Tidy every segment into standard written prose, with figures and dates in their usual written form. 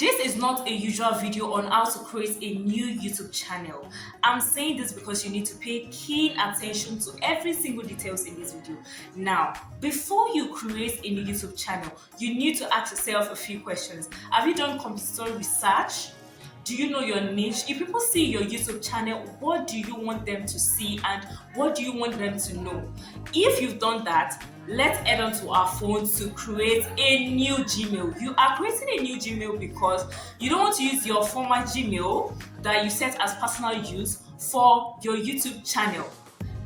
This is not a usual video on how to create a new YouTube channel. I'm saying this because you need to pay keen attention to every single details in this video. Now, before you create a new YouTube channel, you need to ask yourself a few questions. Have you done computer research? Do you know your niche? If people see your YouTube channel, what do you want them to see and what do you want them to know? If you've done that, let's head on to our phone to create a new Gmail. You are creating a new Gmail because you don't want to use your former Gmail that you set as personal use for your YouTube channel.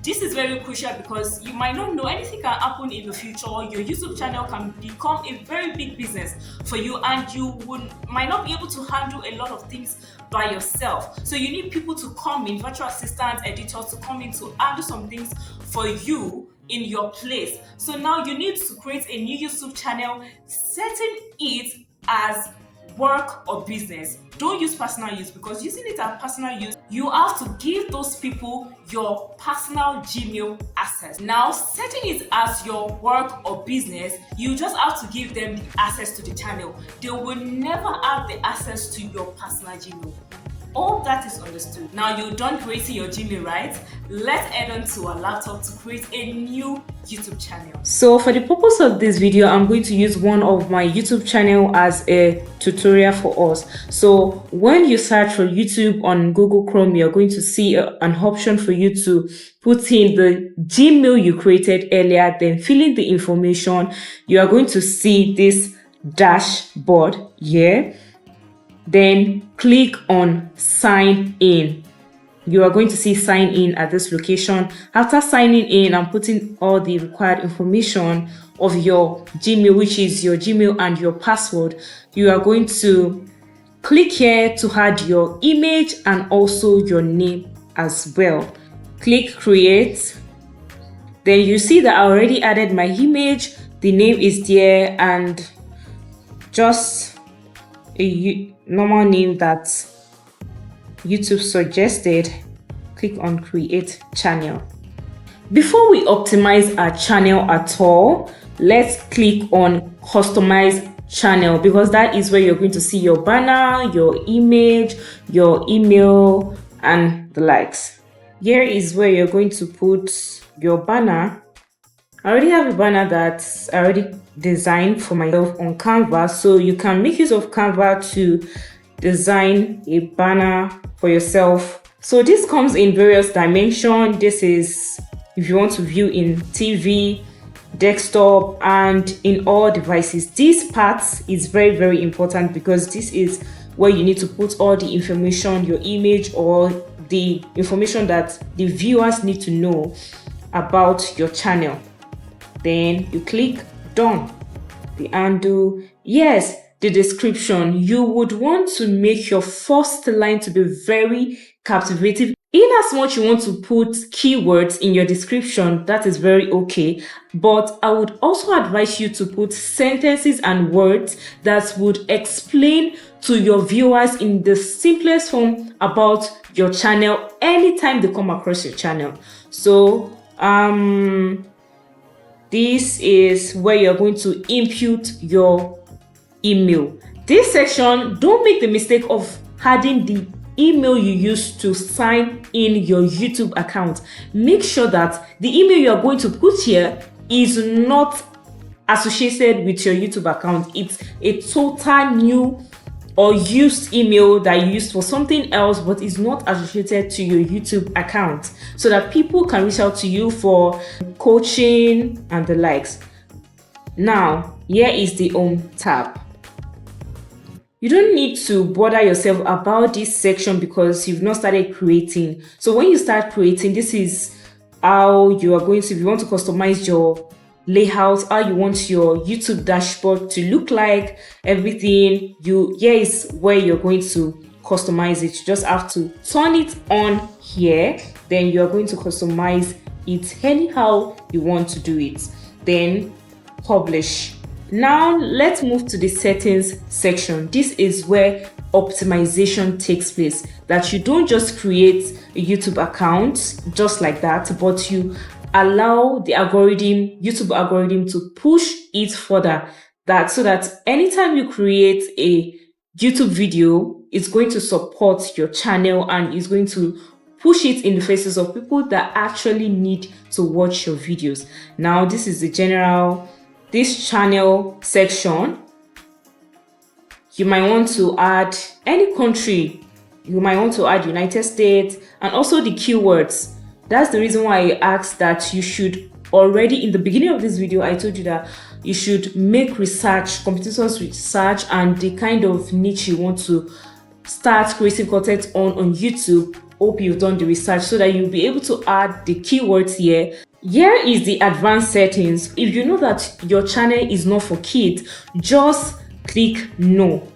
This is very crucial because you might not know anything can happen in the future. Your YouTube channel can become a very big business for you and you might not be able to handle a lot of things by yourself. So you need people to come in, virtual assistants, editors to come in to handle some things for you in your place. So now you need to create a new YouTube channel, setting it as work or business. Don't use personal use because using it as personal use, you have to give those people your personal Gmail access. Now, setting it as your work or business, you just have to give them the access to the channel. They will never have the access to your personal Gmail. All that is understood. Now you're done creating your Gmail, right? Let's head on to our laptop to create a new YouTube channel. So for the purpose of this video, I'm going to use one of my YouTube channel as a tutorial for us. So when you search for YouTube on Google Chrome, you're going to see an option for you to put in the Gmail you created earlier, then fill in the information. You are going to see this dashboard here. Then click on sign in. You are going to see sign in at this location. After signing in and putting all the required information of your Gmail, which is your Gmail and your password, you are going to click here to add your image and also your name as well. Click create. Then you see that I already added my image. The name is there and just a normal name that YouTube suggested. Click on create channel. Before we optimize our channel at all, let's click on customize channel because that is where you're going to see your banner, your image, your email and the likes. Here is where you're going to put your banner. I already have a banner that's already designed for myself on Canva, so you can make use of Canva to design a banner for yourself. So this comes in various dimensions. This is if you want to view in TV, desktop and in all devices. This part is very, very important because this is where you need to put all the information, your image or the information that the viewers need to know about your channel. Then you click done. The handle, yes, the description. You would want to make your first line to be very captivating. In as much you want to put keywords in your description, that is very okay. But I would also advise you to put sentences and words that would explain to your viewers in the simplest form about your channel anytime they come across your channel. So, this is where you're going to input your email. This section, don't make the mistake of adding the email you use to sign in your YouTube account. Make sure that the email you are going to put here is not associated with your YouTube account. It's a total new or used email that you used for something else but is not associated to your YouTube account so that people can reach out to you for coaching and the likes. Now, here is the home tab. You don't need to bother yourself about this section because you've not started creating. So when you start creating, this is how you are going to, if you want to customize your layout, how you want your YouTube dashboard to look like, everything. Here is where you're going to customize it. You just have to turn it on here. Then you're going to customize it anyhow you want to do it. Then publish. Now let's move to the settings section. This is where optimization takes place. That you don't just create a YouTube account just like that, but you allow the YouTube algorithm to push it further. So that anytime you create a YouTube video is going to support your channel and is going to push it in the faces of people that actually need to watch your videos. Now, this is the general, this channel section. You might want to add any country. You might want to add United States and also the keywords. That's the reason why I asked that you should already, in the beginning of this video, I told you that you should make research, competitors research, and the kind of niche you want to start creating content on YouTube. Hope you've done the research so that you'll be able to add the keywords here. Here is the advanced settings. If you know that your channel is not for kids, just click no.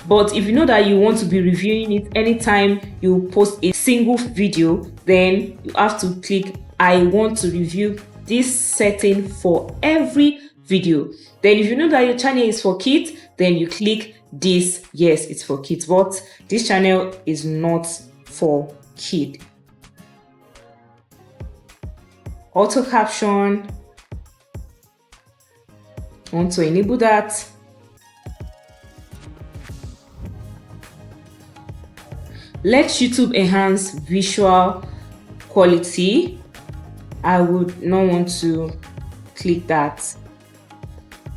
But if you know that you want to be reviewing it anytime you post a single video, then you have to click I want to review this setting for every video. Then if you know that your channel is for kids, then you click this, yes, it's for kids, but this channel is not for kid. Auto caption, I want to enable that. Let YouTube enhance visual quality. I would not want to click that.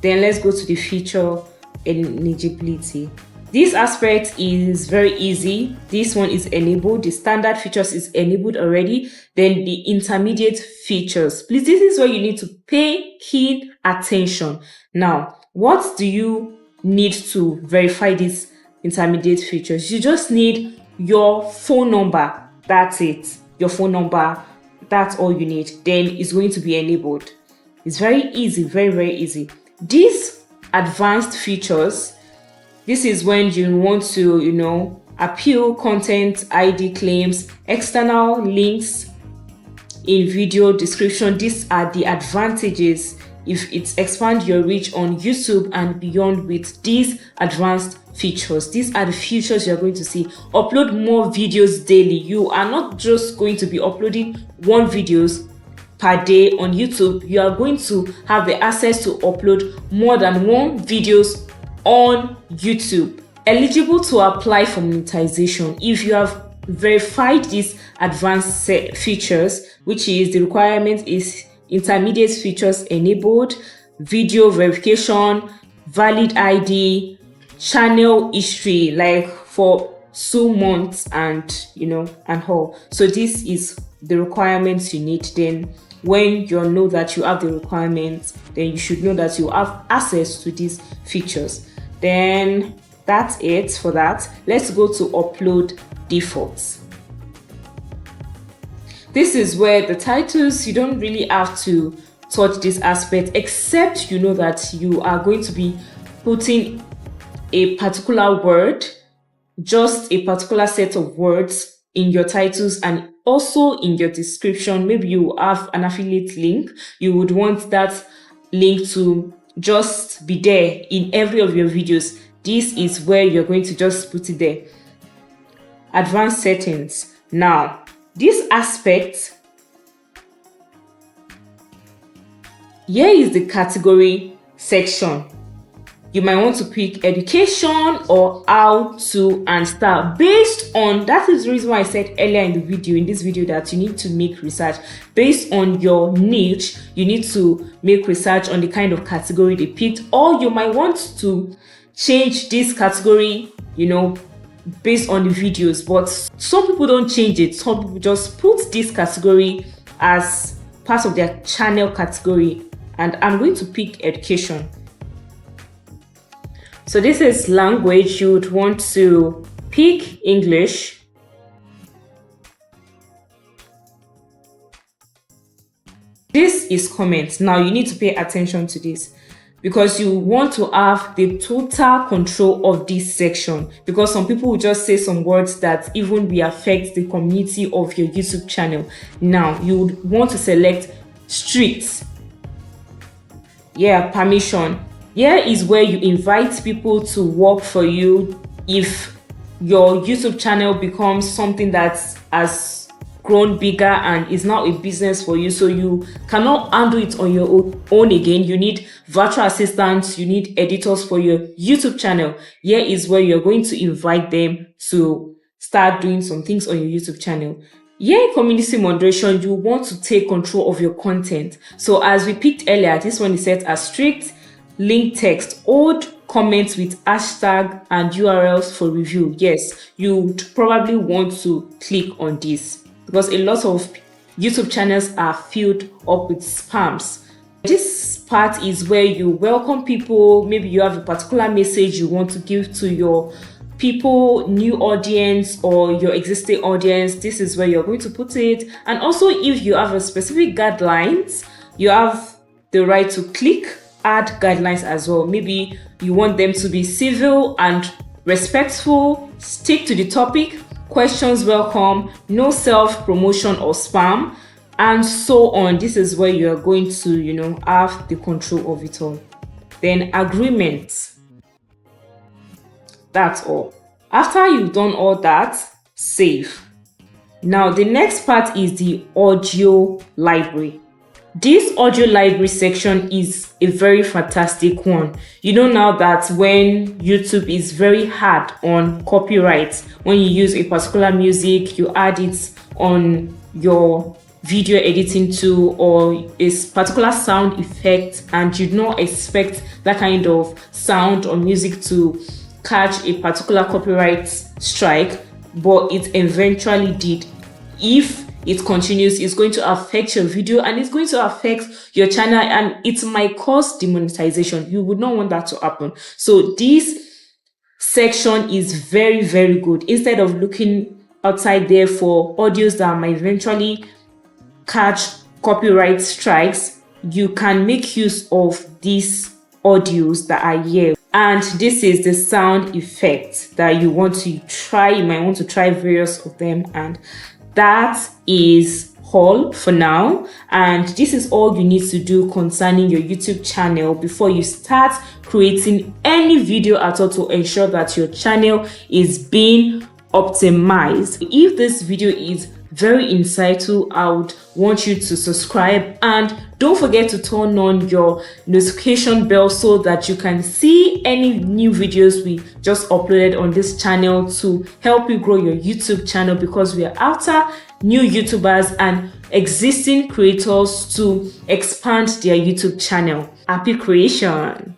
Then let's go to the feature eligibility. This aspect is very easy. This one is enabled. The standard features is enabled already. Then the intermediate features. Please, this is where you need to pay keen attention. Now, what do you need to verify these intermediate features? You just need your phone number. That's it. Your phone number. That's all you need. Then it's going to be enabled. It's very easy, very, very easy. These advanced features, this is when you want to, appeal content ID claims, external links in video description. These are the advantages if it expands your reach on YouTube and beyond with these advanced features. These are the features you're going to see. Upload more videos daily. You are not just going to be uploading one videos per day on YouTube. You are going to have the access to upload more than one videos on YouTube. Eligible to apply for monetization. If you have verified these advanced features, which is the requirement is intermediate features enabled, video verification, valid ID, channel history, like for 2 months and and all. So this is the requirements you need. Then when you know that you have the requirements, then you should know that you have access to these features. Then that's it for that. Let's go to upload defaults. This is where the titles, you don't really have to touch this aspect, except you know that you are going to be putting a particular word, just a particular set of words in your titles and also in your description. Maybe you have an affiliate link. You would want that link to just be there in every of your videos. This is where you're going to just put it there. Advanced settings. Now, this aspect, here is the category section. You might want to pick education or how to and start based on, that is the reason why I said earlier in this video that you need to make research based on your niche. You need to make research on the kind of category they picked, or you might want to change this category, based on the videos. But some people don't change it. Some people just put this category as part of their channel category, and I'm going to pick education. So this is language. You would want to pick English. This is comments. Now you need to pay attention to this because you want to have the total control of this section, because some people will just say some words that even will affect the community of your YouTube channel. Now you would want to select strict. Permission. Here is where you invite people to work for you if your YouTube channel becomes something that's as grown bigger and is now a business for you, so you cannot handle it on your own again. You need virtual assistants, you need editors for your YouTube channel. Here is where you're going to invite them to start doing some things on your YouTube channel. Here in community moderation, you want to take control of your content. So as we picked earlier, this one is set as strict link text, old comments with hashtag and URLs for review. Yes, you would probably want to click on this because a lot of YouTube channels are filled up with spams. This part is where you welcome people. Maybe you have a particular message you want to give to your people, new audience or your existing audience. This is where you're going to put it. And also, if you have a specific guidelines, you have the right to click add guidelines as well. Maybe you want them to be civil and respectful, stick to the topic, questions welcome, no self-promotion or spam, and so on. This is where you are going to, have the control of it all. Then agreements. That's all. After you've done all that, save. Now the next part is the audio library. This audio library section is a very fantastic one. You know now that when YouTube is very hard on copyright, when you use a particular music, you add it on your video editing tool or a particular sound effect, and you do not expect that kind of sound or music to catch a particular copyright strike, but it eventually did. If it continues, it's going to affect your video and it's going to affect your channel, and it might cause demonetization. You would not want that to happen. So this section is very, very good. Instead of looking outside there for audios that might eventually catch copyright strikes, you can make use of these audios that are here. And this is the sound effect that you want to try. You might want to try various of them, and that is all for now. And this is all you need to do concerning your YouTube channel before you start creating any video at all to ensure that your channel is being optimized. If this video is very insightful, I would want you to subscribe and don't forget to turn on your notification bell so that you can see any new videos we just uploaded on this channel to help you grow your YouTube channel, because we are after new YouTubers and existing creators to expand their YouTube channel. Happy creation!